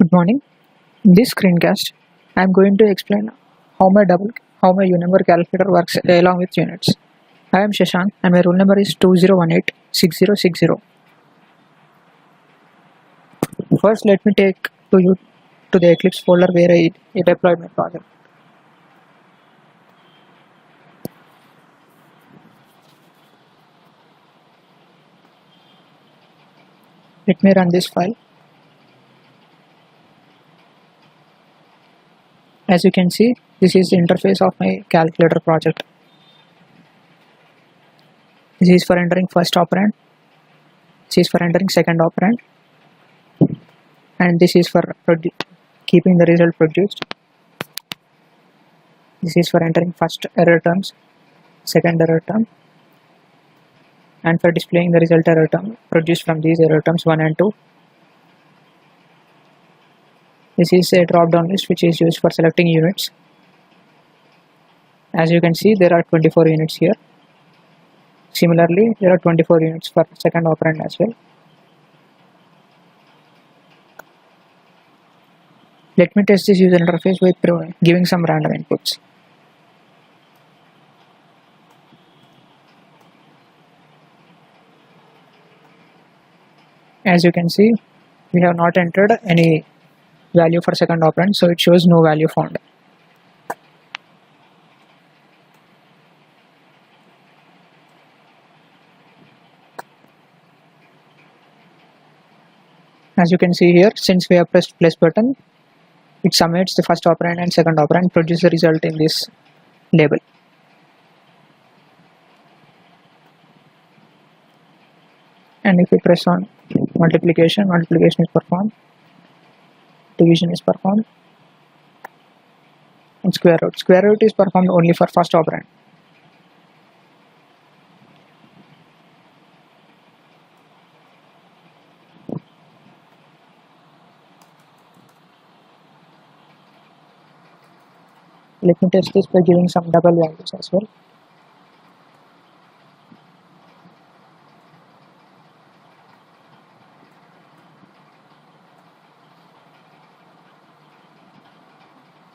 Good morning. In this screencast, I am going to explain how my UNnumber calculator works along with units. I am Shashank and my roll number is 20186060. First, let me take you to the Eclipse folder where I deployed my project. Let me run this file. As you can see, this is the interface of my calculator project. This is for entering first operand, this is for entering second operand, and this is for keeping the result produced. This is for entering first error terms, second error term, and for displaying the result error term produced from these error terms 1 and 2. This is a drop down list which is used for selecting units. As you can see, there are 24 units here. Similarly, there are 24 units for second operand as well. Let me test this user interface with giving some random inputs. As you can see, we have not entered any value for second operand, so it shows no value found. As you can see here, since we have pressed plus button, it summates the first operand and second operand, produces the result in this label. And if we press on multiplication, multiplication is performed, division is performed, and square root. Square root is performed only for first operand. Let me test this by giving some double values as well.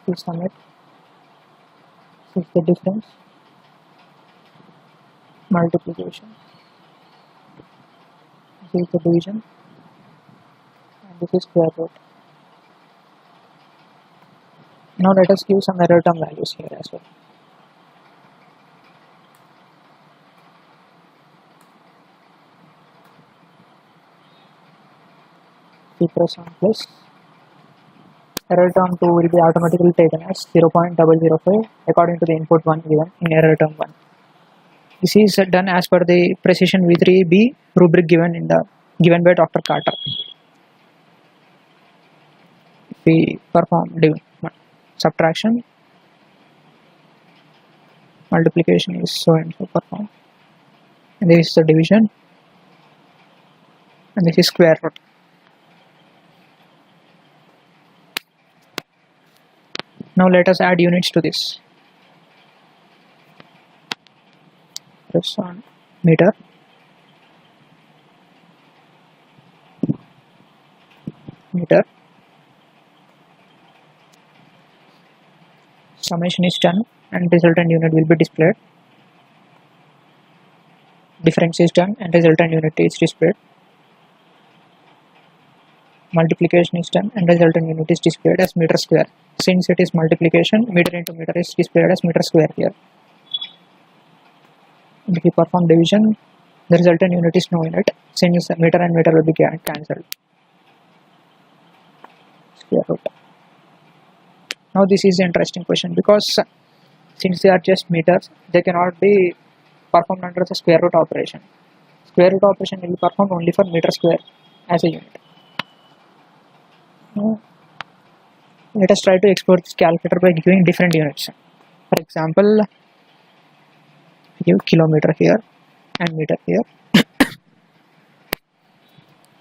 We sum it. This is the difference. Multiplication. This is the division. And this is square root. Now let us give some error term values here as well. We press on plus. Error term 2 will be automatically taken as 0.005 according to the input 1 given in error term 1. This is done as per the precision V3B rubric given by Dr. Carter. If we perform subtraction, multiplication is so and so performed, and this is the division, and this is square root. Now let us add units to this. Press on meter, summation is done and resultant unit will be displayed. Difference is done and resultant unit is displayed. Multiplication is done and resultant unit is displayed as meter square. Since it is multiplication, meter into meter is displayed as meter square here. If we perform division, the resultant unit is no unit, since meter and meter will be cancelled. Square root. Now this is the interesting question, because since they are just meters, they cannot be performed under the square root operation. Square root operation will be performed only for meter square as a unit. Now, let us try to explore this calculator by giving different units. For example, give kilometer here and meter here.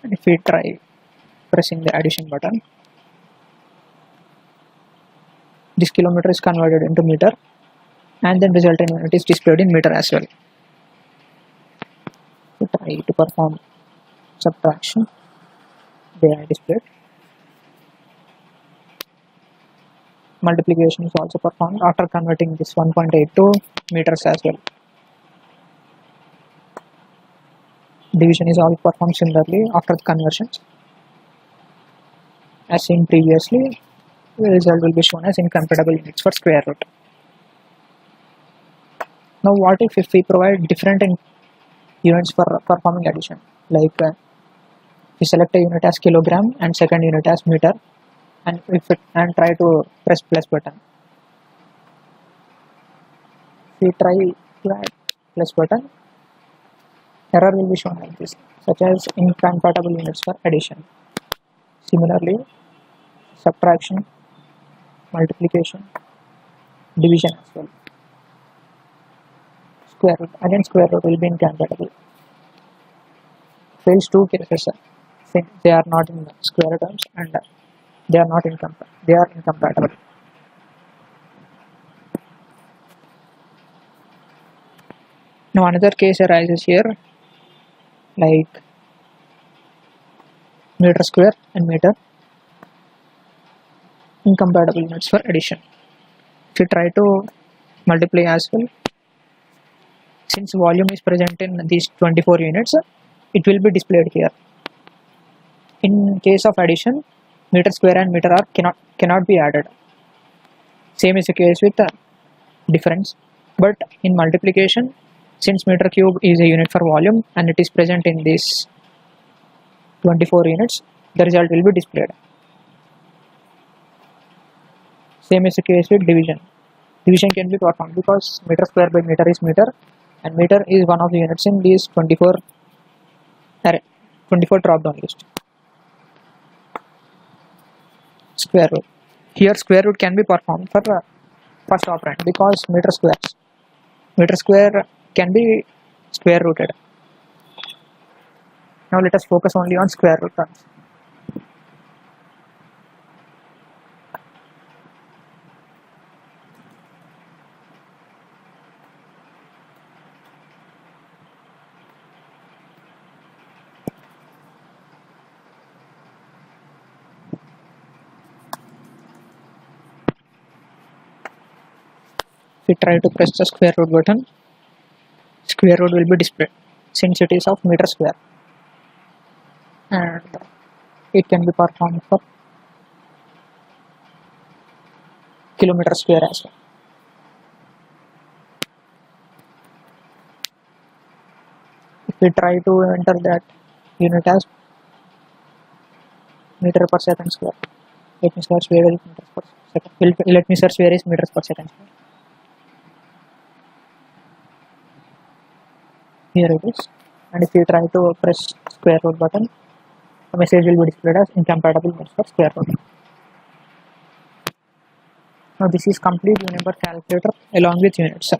And if we try pressing the addition button, this kilometer is converted into meter, and then resultant unit is displayed in meter as well. We try to perform subtraction. They are displayed. multiplication is also performed after converting this 1.8 to meters as well. Division is also performed similarly after the conversions. As seen previously, the result will be shown as incompatible units for square root. Now what if we provide different units for performing addition, like we select a unit as kilogram and second unit as meter, and try to press plus button. If we try to add plus button, error will be shown like this, such as incompatible units for addition. Similarly, subtraction, multiplication, division as well. Square root, again square root will be incompatible. Fails two cases, since they are not in square terms and they are incompatible. Now another case arises here, like meter square and meter, incompatible units for addition. If you try to multiply as well, since volume is present in these 24 units, it will be displayed here. In case of addition, meter square and meter arc cannot be added. Same is the case with difference. But in multiplication, since meter cube is a unit for volume and it is present in these 24 units, the result will be displayed. Same is the case with division. Division can be performed because meter square by meter is meter, and meter is one of the units in these 24 drop down list. Square root. Here square root can be performed for first operand because meter square can be square rooted. Now let us focus only on square root terms. If we try to press the square root button, square root will be displayed since it is of meter square, and it can be performed for kilometer square as well. If we try to enter that unit as meter per second square, let me search where is meters per second. Let me search where is meters per second square. Here it is, and if you try to press square root button, the message will be displayed as incompatible units for square root. Now this is complete UNnumber calculator along with units.